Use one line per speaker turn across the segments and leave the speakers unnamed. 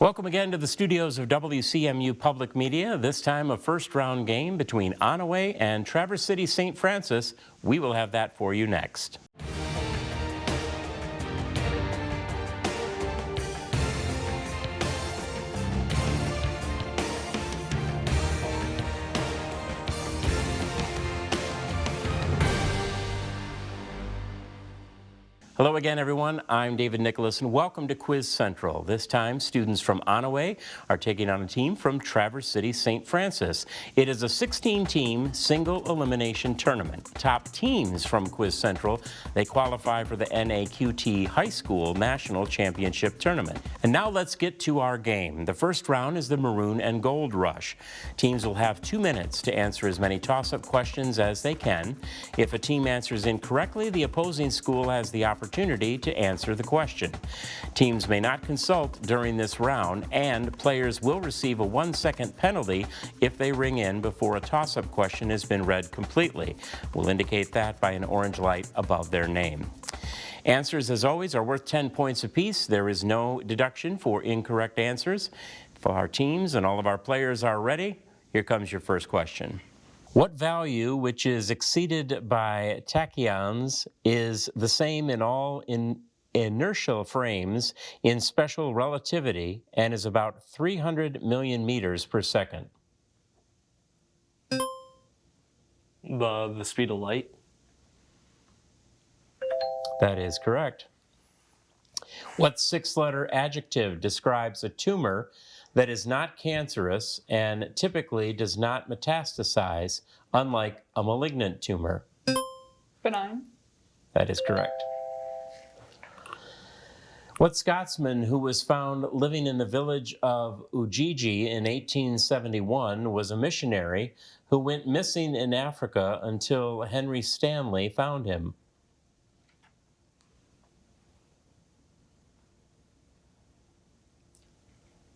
Welcome again to the studios of WCMU Public Media. This time a first-round game between Onaway and Traverse City St. Francis. We will have that for you next. Hello again, everyone. I'm David Nicholas, and welcome to Quiz Central. This time, students from Onaway are taking on a team from Traverse City St. Francis. It is a 16-team single-elimination tournament. Top teams from Quiz Central, they qualify for the NAQT High School National Championship Tournament. And now let's get to our game. The first round is the Maroon and Gold Rush. Teams will have 2 minutes to answer as many toss-up questions as they can. If a team answers incorrectly, the opposing school has the opportunity to answer the question. Teams may not consult during this round, and players will receive a 1-second penalty if they ring in before a toss-up question has been read completely. We'll indicate that by an orange light above their name. Answers, as always, are worth 10 points apiece. There is no deduction for incorrect answers. If our teams and all of our players are ready, here comes your first question. What value, which is exceeded by tachyons, is the same in all inertial frames in special relativity and is about 300 million meters per second?
The speed of light.
That is correct. What 6-letter adjective describes a tumor that is not cancerous and typically does not metastasize, unlike a malignant tumor?
Benign.
That is correct. What Scotsman who was found living in the village of Ujiji in 1871 was a missionary who went missing in Africa until Henry Stanley found him?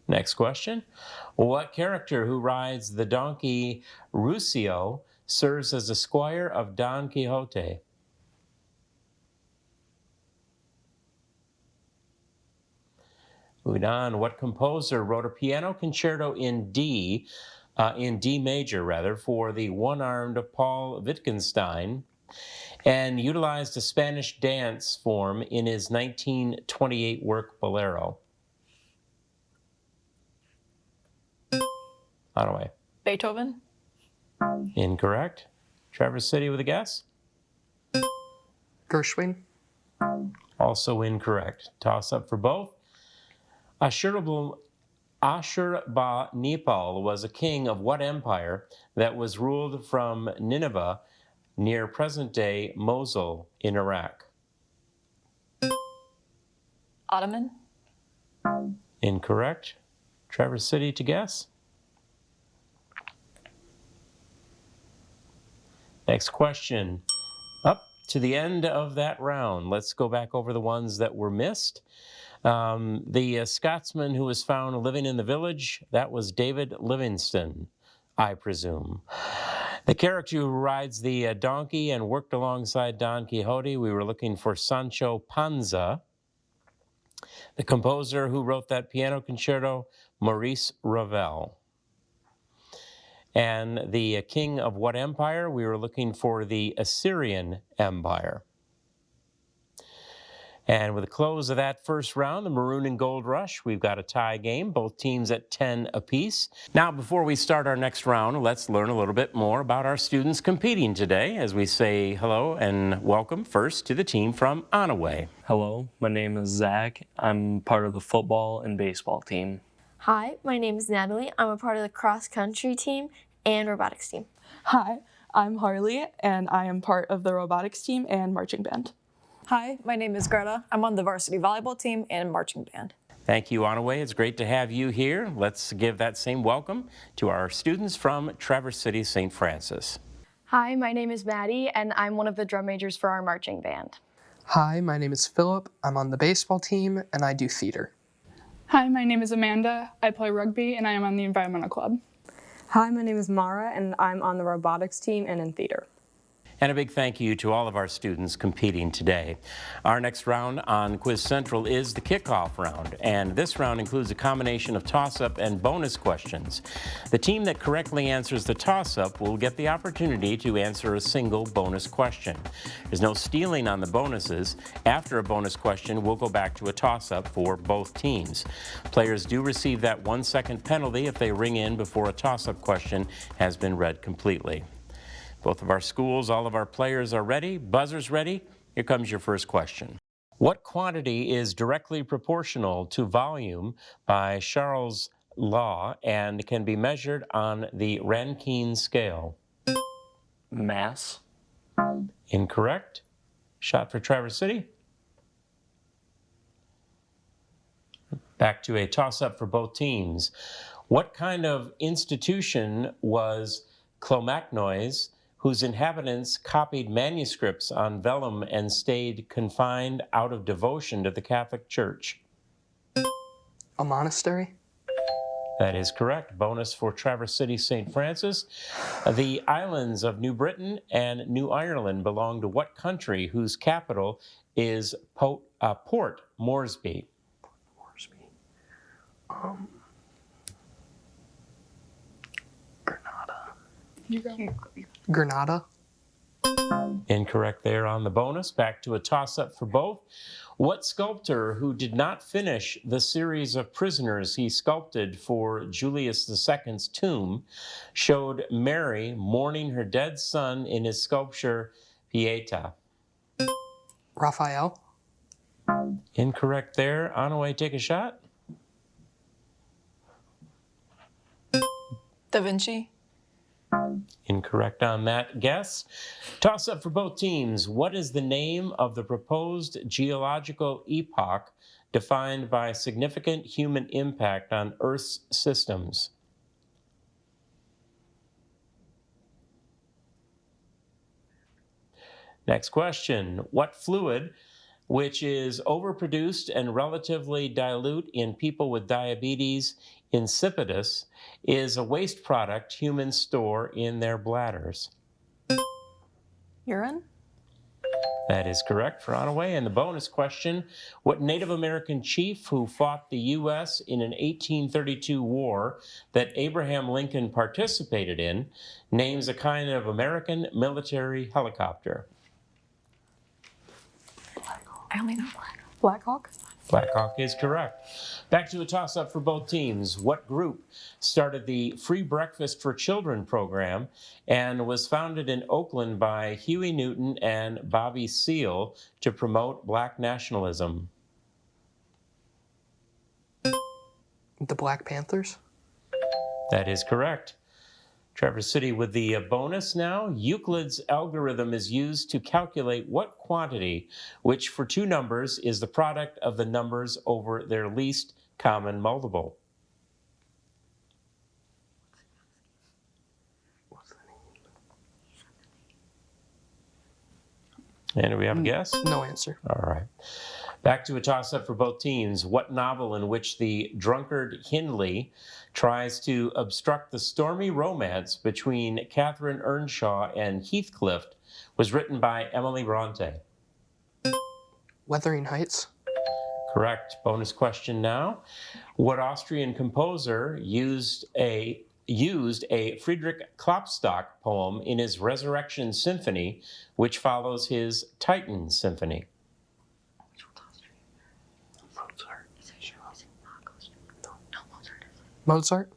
Next question. What character who rides the donkey Rusio serves as a squire of Don Quixote? Udon. What composer wrote a piano concerto in D major, for the one-armed Paul Wittgenstein, and utilized a Spanish dance form in his 1928 work Bolero? Onaway.
Beethoven.
Incorrect. Traverse City with a guess?
Gershwin.
Also incorrect. Toss up for both. Ashurbanipal was a king of what empire that was ruled from Nineveh near present-day Mosul in Iraq?
Ottoman.
Incorrect. Traverse City to guess? Next question. Up to the end of that round. Let's go back over the ones that were missed. The Scotsman who was found living in the village, that was David Livingstone, I presume. The character who rides the donkey and worked alongside Don Quixote, we were looking for Sancho Panza. The composer who wrote that piano concerto, Maurice Ravel. And the king of what empire? We were looking for the Assyrian Empire. And with the close of that first round, the Maroon and Gold Rush, we've got a tie game, both teams at 10 apiece. Now, before we start our next round, let's learn a little bit more about our students competing today as we say hello and welcome first to the team from Onaway.
Hello, my name is Zach. I'm part of the football and baseball team.
Hi, my name is Natalie. I'm a part of the cross-country team and robotics team.
Hi, I'm Harley, and I am part of the robotics team and marching band.
Hi, my name is Greta. I'm on the varsity volleyball team and marching band.
Thank you, Onaway. It's great to have you here. Let's give that same welcome to our students from Traverse City St. Francis.
Hi, my name is Maddie, and I'm one of the drum majors for our marching band.
Hi, my name is Philip. I'm on the baseball team, and I do theater.
Hi, my name is Amanda. I play rugby, and I am on the environmental club.
Hi, my name is Mara, and I'm on the robotics team and in theater.
And a big thank you to all of our students competing today. Our next round on Quiz Central is the kickoff round, and this round includes a combination of toss-up and bonus questions. The team that correctly answers the toss-up will get the opportunity to answer a single bonus question. There's no stealing on the bonuses. After a bonus question, we'll go back to a toss-up for both teams. Players do receive that 1-second penalty if they ring in before a toss-up question has been read completely. Both of our schools, all of our players are ready. Buzzers ready? Here comes your first question. What quantity is directly proportional to volume by Charles' law and can be measured on the Rankine scale?
Mass.
Incorrect. Shot for Traverse City. Back to a toss-up for both teams. What kind of institution was Clomacnois, whose inhabitants copied manuscripts on vellum and stayed confined out of devotion to the Catholic Church?
A monastery?
That is correct. Bonus for Traverse City, St. Francis. The islands of New Britain and New Ireland belong to what country whose capital is Port Moresby?
Grenada?
Incorrect there on the bonus. Back to a toss-up for both. What sculptor who did not finish the series of prisoners he sculpted for Julius II's tomb showed Mary mourning her dead son in his sculpture Pieta?
Raphael?
Incorrect there. Onaway, take a shot.
Da Vinci.
Incorrect on that guess. Toss up for both teams. What is the name of the proposed geological epoch defined by significant human impact on Earth's systems? Next question. What fluid, which is overproduced and relatively dilute in people with diabetes insipidus, is a waste product humans store in their bladders?
Urine.
That is correct for Onaway. And the bonus question, what Native American chief who fought the U.S. in an 1832 war that Abraham Lincoln participated in names a kind of American military helicopter?
I only know
Black Hawk?
Black Hawk is correct. Back to a toss-up for both teams. What group started the Free Breakfast for Children program and was founded in Oakland by Huey Newton and Bobby Seale to promote black nationalism?
The Black Panthers?
That is correct. Traverse City with the bonus now. Euclid's algorithm is used to calculate what quantity, which for two numbers is the product of the numbers over their least common multiple. And do we have a guess?
No answer.
All right. Back to a toss-up for both teams. What novel in which the drunkard Hindley tries to obstruct the stormy romance between Catherine Earnshaw and Heathcliff was written by Emily Bronte?
Wuthering Heights?
Correct. Bonus question now. What Austrian composer used a Friedrich Klopstock poem in his Resurrection Symphony, which follows his Titan Symphony?
Mozart?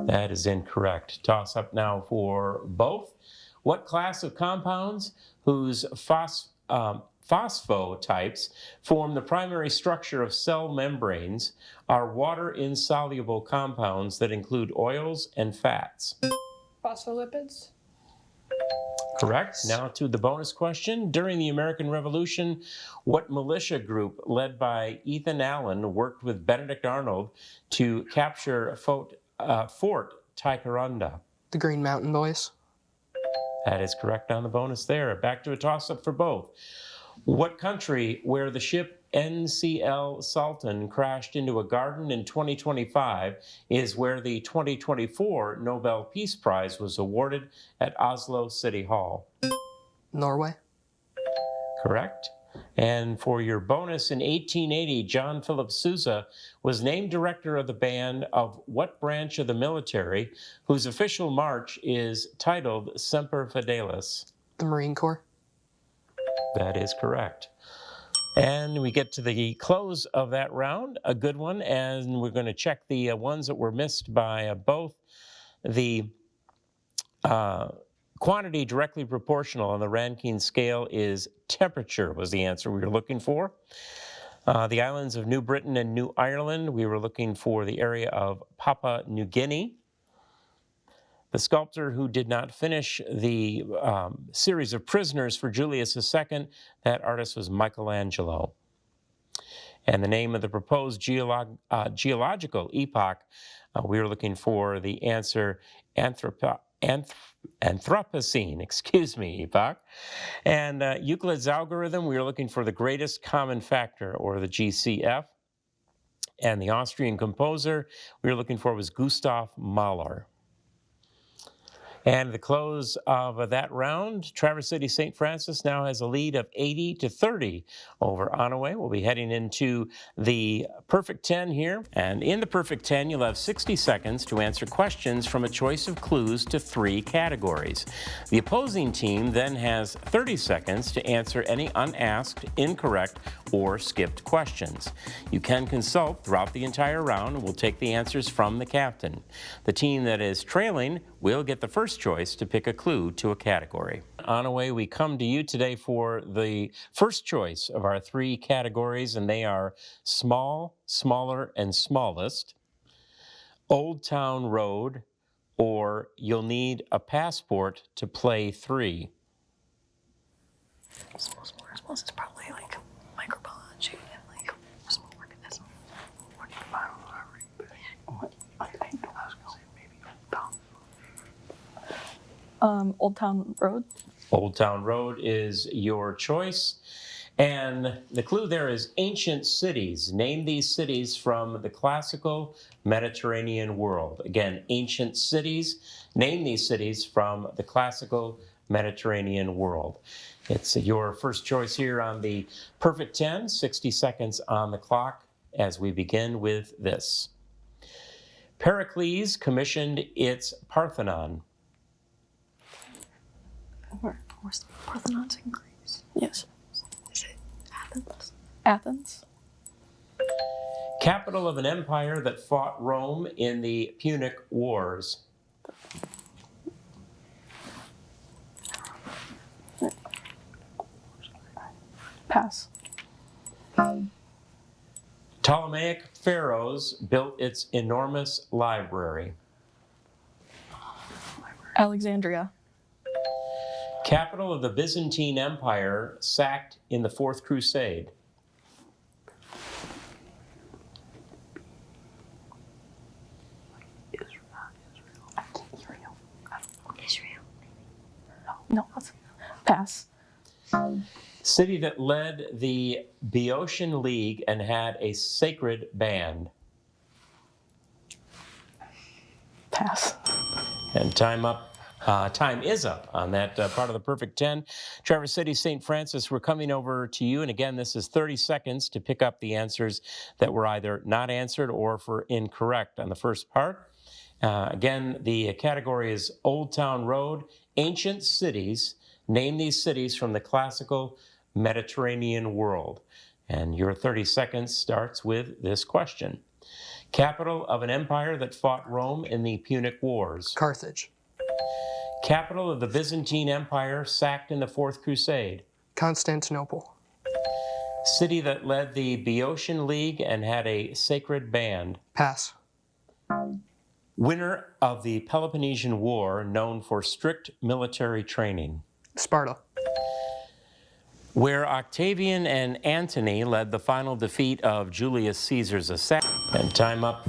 That is incorrect. Toss up now for both. What class of compounds whose phosphotypes form the primary structure of cell membranes are water-insoluble compounds that include oils and fats?
Phospholipids?
Correct. Now to the bonus question. During the American Revolution, what militia group led by Ethan Allen worked with Benedict Arnold to capture Fort Ticonderoga?
The Green Mountain Boys?
That is correct on the bonus there. Back to a toss-up for both. What country where the ship NCL Sultan crashed into a garden in 2025 is where the 2024 Nobel Peace Prize was awarded at Oslo City Hall?
Norway.
Correct. And for your bonus, in 1880, John Philip Sousa was named director of the band of what branch of the military whose official march is titled Semper Fidelis?
The Marine Corps.
That is correct. And we get to the close of that round, a good one, and we're going to check the ones that were missed by both. The quantity directly proportional on the Rankine scale is temperature was the answer we were looking for. The islands of New Britain and New Ireland, we were looking for the area of Papua New Guinea. The sculptor who did not finish the series of prisoners for Julius II, that artist was Michelangelo. And the name of the proposed geological epoch, we were looking for the answer Anthropocene, epoch. And Euclid's algorithm, we were looking for the greatest common factor, or the GCF. And the Austrian composer we were looking for was Gustav Mahler. And at the close of that round, Traverse City St. Francis now has a lead of 80-30 over Onaway. We'll be heading into the perfect 10 here. And in the perfect 10, you'll have 60 seconds to answer questions from a choice of clues to 3 categories. The opposing team then has 30 seconds to answer any unasked, incorrect, or skipped questions. You can consult throughout the entire round, and we'll take the answers from the captain. The team that is trailing will get the first choice to pick a clue to a category. Onaway, we come to you today for the first choice of our 3 categories, and they are small, smaller, and smallest, Old Town Road, or you'll need a passport to play 3.
Small is probably like microbiology and like small organism.
Old Town Road.
Old Town Road is your choice. And the clue there is ancient cities. Name these cities from the classical Mediterranean world. Again, ancient cities. Name these cities from the classical Mediterranean world. It's your first choice here on the perfect 10, 60 seconds on the clock as we begin with this. Pericles commissioned its Parthenon.
Where's the Parthenon's in Greece?
Yes.
Is it Athens?
Athens.
Capital of an empire that fought Rome in the Punic Wars.
Pass.
Ptolemaic pharaohs built its enormous library.
Alexandria.
Capital of the Byzantine Empire sacked in the Fourth Crusade.
Israel.
No. Pass.
City that led the Boeotian League and had a sacred band.
Pass.
And time is up on that part of the perfect 10. Traverse City, St. Francis, we're coming over to you. And again, this is 30 seconds to pick up the answers that were either not answered or for incorrect on the first part. Again, the category is Old Town Road, ancient cities. Name these cities from the classical Mediterranean world. And your 30 seconds starts with this question. Capital of an empire that fought Rome in the Punic Wars.
Carthage.
Capital of the Byzantine Empire sacked in the Fourth Crusade.
Constantinople.
City that led the Boeotian League and had a sacred band.
Pass.
Winner of the Peloponnesian War, known for strict military training.
Sparta.
Where Octavian and Antony led the final defeat of Julius Caesar's assassin. And time up.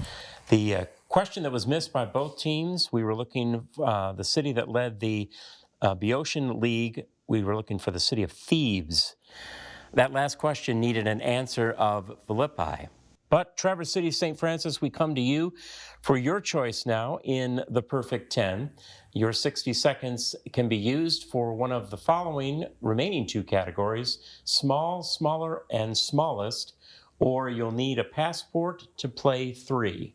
The question that was missed by both teams, we were looking the city that led the Boeotian League. We were looking for the city of Thebes. That last question needed an answer of Philippi. But Traverse City, St. Francis, we come to you for your choice now in the perfect 10. Your 60 seconds can be used for one of the following remaining two categories: small, smaller, and smallest, or you'll need a passport to play 3.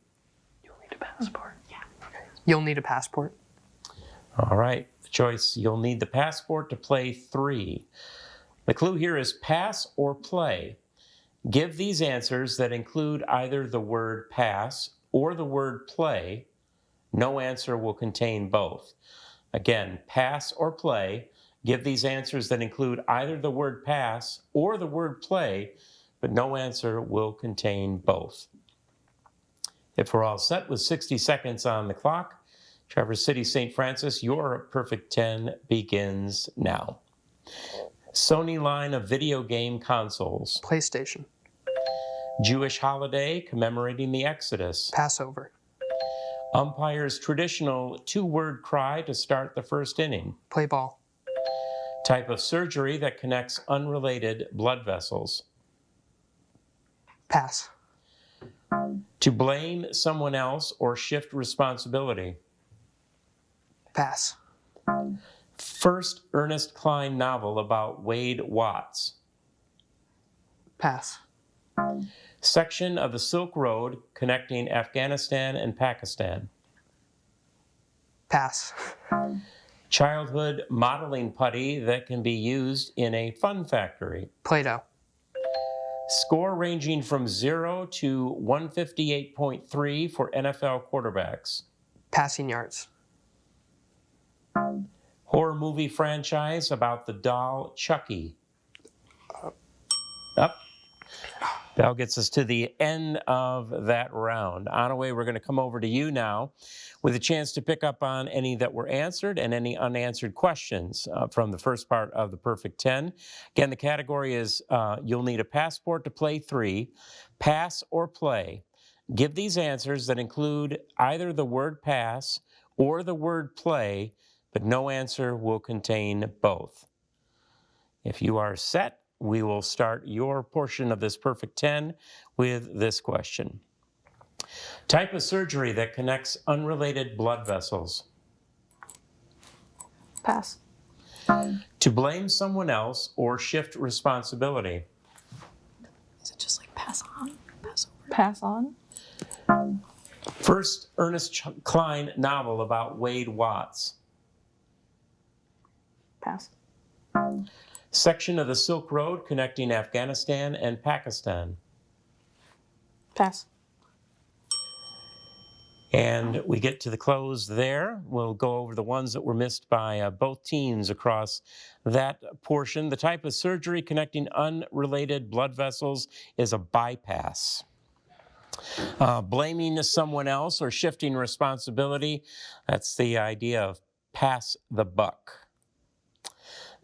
You'll need a passport. Yeah. Okay. You'll need a passport.
All right, the choice, you'll need the passport to play 3. The clue here is pass or play. Give these answers that include either the word pass or the word play. No answer will contain both. Again, pass or play. Give these answers that include either the word pass or the word play, but no answer will contain both. If we're all set with 60 seconds on the clock, Traverse City, St. Francis, your perfect 10 begins now. Sony line of video game consoles.
PlayStation.
Jewish holiday commemorating the Exodus.
Passover.
Umpire's traditional 2-word cry to start the first inning.
Play ball.
Type of surgery that connects unrelated blood vessels.
Pass.
To blame someone else or shift responsibility.
Pass.
First Ernest Cline novel about Wade Watts.
Pass.
Section of the Silk Road connecting Afghanistan and Pakistan.
Pass.
Childhood modeling putty that can be used in a fun factory.
Play-Doh.
Score ranging from 0 to 158.3 for NFL quarterbacks.
Passing yards.
Horror movie franchise about the doll Chucky. Up. That gets us to the end of that round. Onaway, we're going to come over to you now with a chance to pick up on any that were answered and any unanswered questions from the first part of the perfect 10. Again, the category is you'll need a passport to play 3, pass or play. Give these answers that include either the word pass or the word play, but no answer will contain both. If you are set, we will start your portion of this perfect 10 with this question. Type of surgery that connects unrelated blood vessels.
Pass.
To blame someone else or shift responsibility.
Is it just like pass on? Pass over?
Pass on.
First Ernest Cline novel about Wade Watts.
Pass.
Section of the Silk Road connecting Afghanistan and Pakistan.
Pass.
And we get to the close there. We'll go over the ones that were missed by both teams across that portion. The type of surgery connecting unrelated blood vessels is a bypass. Blaming someone else or shifting responsibility, that's the idea of pass the buck.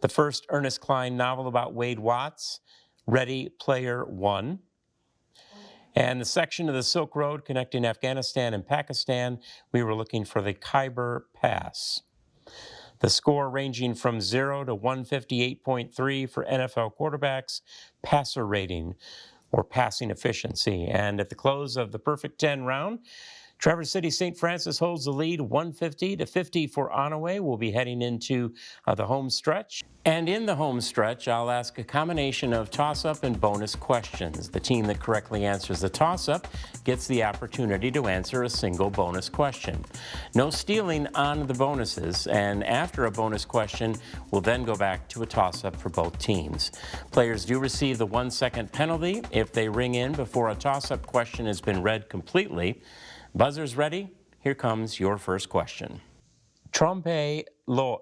The first Ernest Cline novel about Wade Watts, Ready Player One. And the section of the Silk Road connecting Afghanistan and Pakistan, we were looking for the Khyber Pass. The score ranging from 0 to 158.3 for NFL quarterbacks, passer rating or passing efficiency. And at the close of the perfect 10 round, Traverse City, St. Francis holds the lead 150 to 50 for Onaway. We'll be heading into the home stretch. And in the home stretch, I'll ask a combination of toss-up and bonus questions. The team that correctly answers the toss-up gets the opportunity to answer a single bonus question. No stealing on the bonuses, and after a bonus question, we'll then go back to a toss-up for both teams. Players do receive the 1-second penalty if they ring in before a toss-up question has been read completely. Buzzers ready? Here comes your first question. Trompe l'oeil,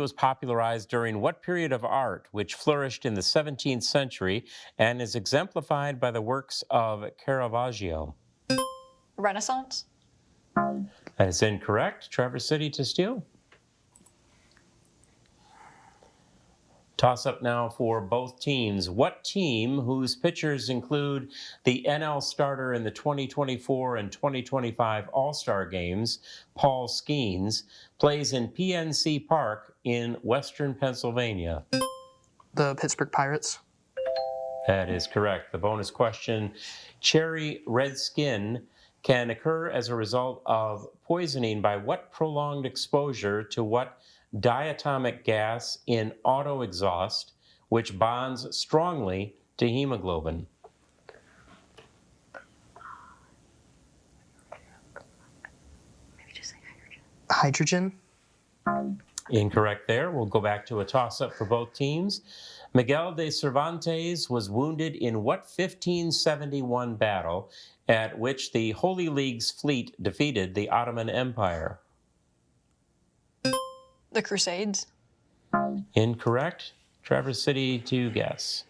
was popularized during what period of art which flourished in the 17th century and is exemplified by the works of Caravaggio?
Renaissance?
That is incorrect. Traverse City to steal. Toss up now for both teams. What team, whose pitchers include the NL starter in the 2024 and 2025 All-Star Games, Paul Skeens, plays in PNC Park in Western Pennsylvania?
The Pittsburgh Pirates.
That is correct. The bonus question, cherry red skin can occur as a result of poisoning by what prolonged exposure to what diatomic gas in auto exhaust, which bonds strongly to hemoglobin?
Hydrogen.
Incorrect there. We'll go back to a toss-up for both teams. Miguel de Cervantes was wounded in what 1571 battle at which the Holy League's fleet defeated the Ottoman Empire?
The Crusades.
Incorrect. Traverse City to guess.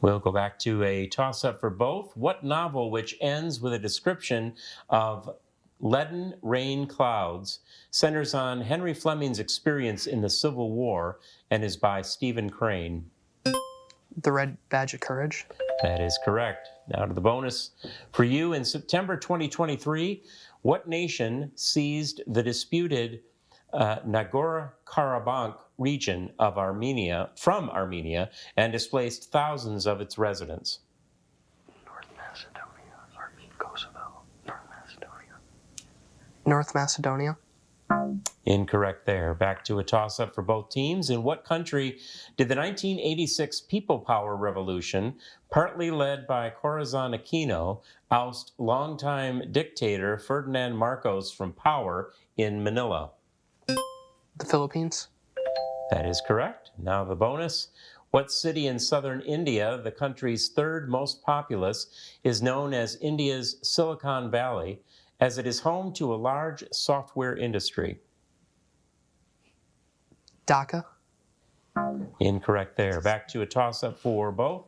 We'll go back to a toss-up for both. What novel, which ends with a description of leaden rain clouds, centers on Henry Fleming's experience in the Civil War and is by Stephen Crane?
The Red Badge of Courage.
That is correct. Now to the bonus for you. In September 2023, what nation seized the disputed Nagorno-Karabakh region of Armenia from Armenia and displaced thousands of its residents?
North Macedonia, Kosovo, North Macedonia.
North Macedonia.
Incorrect there. Back to a toss-up for both teams. In what country did the 1986 People Power Revolution, partly led by Corazon Aquino, oust longtime dictator Ferdinand Marcos from power in Manila?
The Philippines.
That is correct. Now the bonus. What city in southern India, the country's third most populous, is known as India's Silicon Valley, as it is home to a large software industry?
Dhaka.
Incorrect there. Back to a toss-up for both.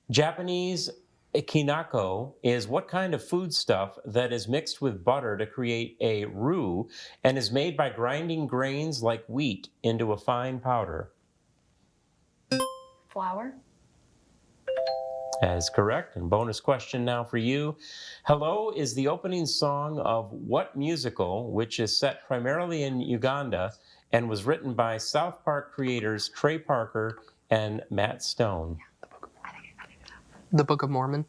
Japanese kinako is what kind of foodstuff that is mixed with butter to create a roux and is made by grinding grains like wheat into a fine powder?
Flour.
That is correct. And bonus question now for you. Hello is the opening song of what musical, which is set primarily in Uganda and was written by South Park creators Trey Parker and Matt Stone?
The Book of Mormon.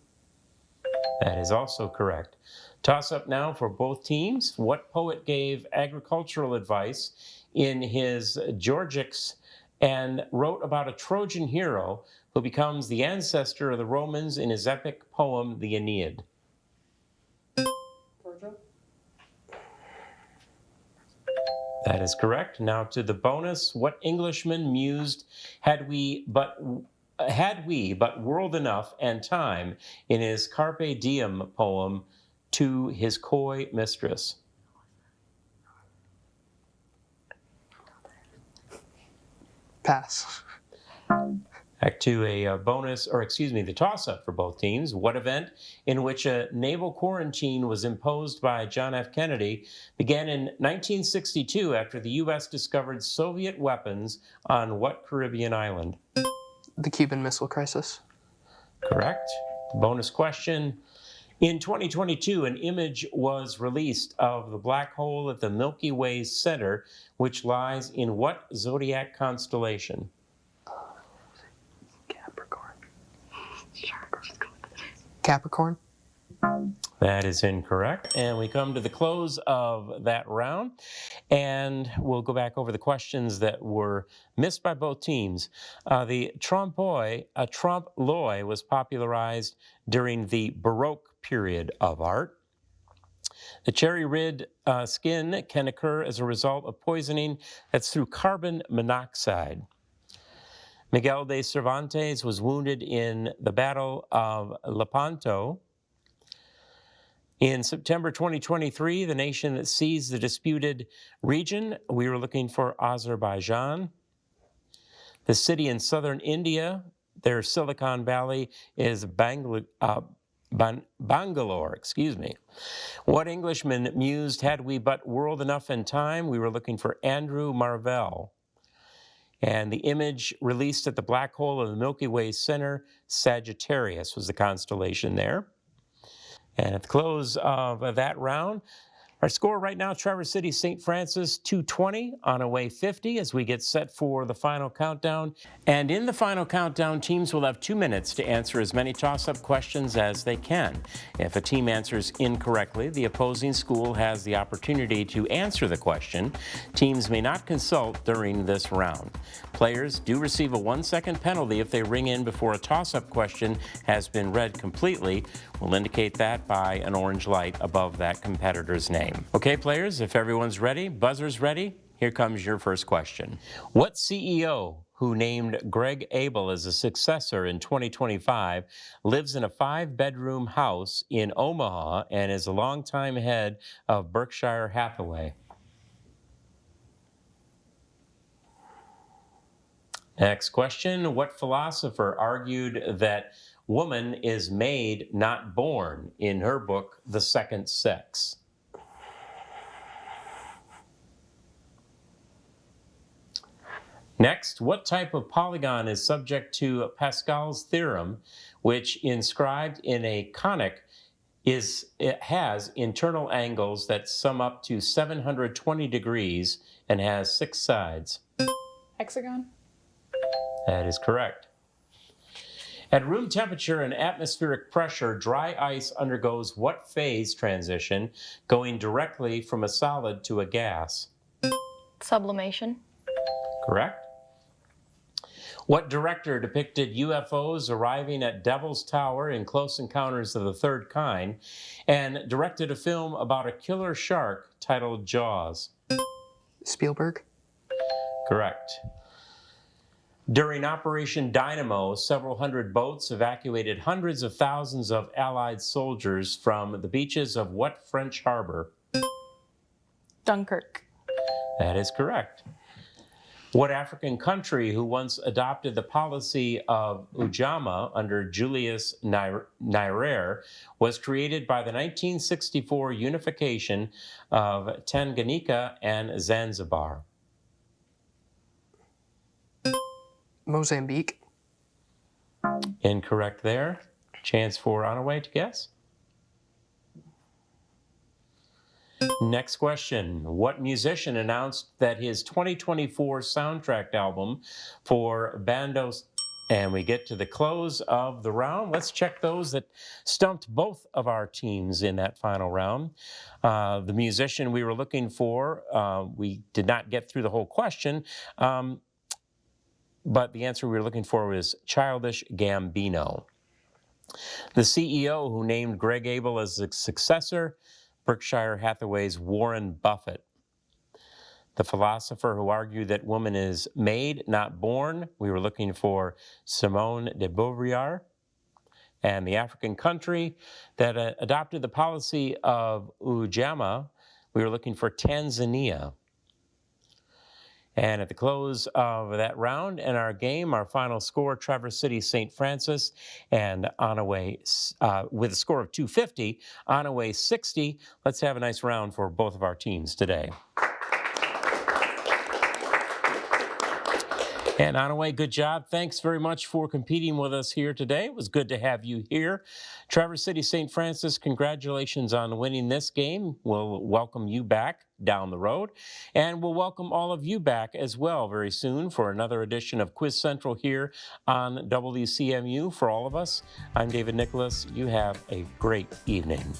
That is also correct. Toss up now for both teams. What poet gave agricultural advice in his Georgics and wrote about a Trojan hero who becomes the ancestor of the Romans in his epic poem, the Aeneid? That is correct. Now to the bonus. What Englishman mused, had we but world enough and time, in his Carpe Diem poem to his coy mistress?
Pass.
Back to a bonus, or excuse me, the toss-up for both teams. What event in which a naval quarantine was imposed by John F. Kennedy began in 1962 after the U.S. discovered Soviet weapons on what Caribbean island?
The Cuban Missile Crisis.
Correct. The bonus question. In 2022, an image was released of the black hole at the Milky Way's center, which lies in what zodiac constellation?
Capricorn.
That is incorrect. And we come to the close of that round, and we'll go back over the questions that were missed by both teams. The trompe l'oeil was popularized during the Baroque period of art. The cherry red skin can occur as a result of poisoning that's through carbon monoxide. Miguel de Cervantes was wounded in the Battle of Lepanto. In September 2023, the nation that seized the disputed region, we were looking for Azerbaijan. The city in southern India, their Silicon Valley, is Bangalore. What Englishman mused, had we but world enough and time? We were looking for Andrew Marvell. And the image released at the black hole of the Milky Way center, Sagittarius was the constellation there. And at the close of that round, Our score right now, Traverse City, St. Francis 220, Onaway 50 as we get set for the final countdown. And in the final countdown, teams will have 2 minutes to answer as many toss-up questions as they can. If a team answers incorrectly, the opposing school has the opportunity to answer the question. Teams may not consult during this round. Players do receive a 1-second penalty if they ring in before a toss-up question has been read completely. We'll indicate that by an orange light above that competitor's name. Okay, players, if everyone's ready, buzzer's ready, here comes your first question. What CEO who named Greg Abel as a successor in 2025 lives in a 5-bedroom house in Omaha and is a longtime head of Berkshire Hathaway? Next question. What philosopher argued that woman is made, not born, in her book, The Second Sex? Next, what type of polygon is subject to Pascal's theorem, which inscribed in a conic it has internal angles that sum up to 720 degrees and has 6 sides?
Hexagon.
That is correct. At room temperature and atmospheric pressure, dry ice undergoes what phase transition, going directly from a solid to a gas?
Sublimation.
Correct. What director depicted UFOs arriving at Devil's Tower in Close Encounters of the Third Kind and directed a film about a killer shark titled Jaws?
Spielberg.
Correct. During Operation Dynamo, several hundred boats evacuated hundreds of thousands of Allied soldiers from the beaches of what French harbor?
Dunkirk.
That is correct. What African country who once adopted the policy of Ujamaa under Julius Nyerere was created by the 1964 unification of Tanganyika and Zanzibar?
Mozambique.
Incorrect there. Chance for Onaway to guess. Next question. What musician announced that his 2024 soundtrack album for Bandos, and we get to the close of the round. Let's check those that stumped both of our teams in that final round. The musician we were looking for, we did not get through the whole question, but the answer we were looking for was Childish Gambino. The CEO who named Greg Abel as a successor, Berkshire Hathaway's Warren Buffett. The philosopher who argued that woman is made, not born, we were looking for Simone de Beauvoir. And the African country that adopted the policy of Ujamaa, we were looking for Tanzania. And at the close of that round and our game, our final score, Traverse City, St. Francis, and Onaway with a score of 250, Onaway 60. Let's have a nice round for both of our teams today. And Onaway, good job. Thanks very much for competing with us here today. It was good to have you here. Traverse City, St. Francis, congratulations on winning this game. We'll welcome you back down the road. And we'll welcome all of you back as well very soon for another edition of Quiz Central here on WCMU. For all of us, I'm David Nicholas. You have a great evening.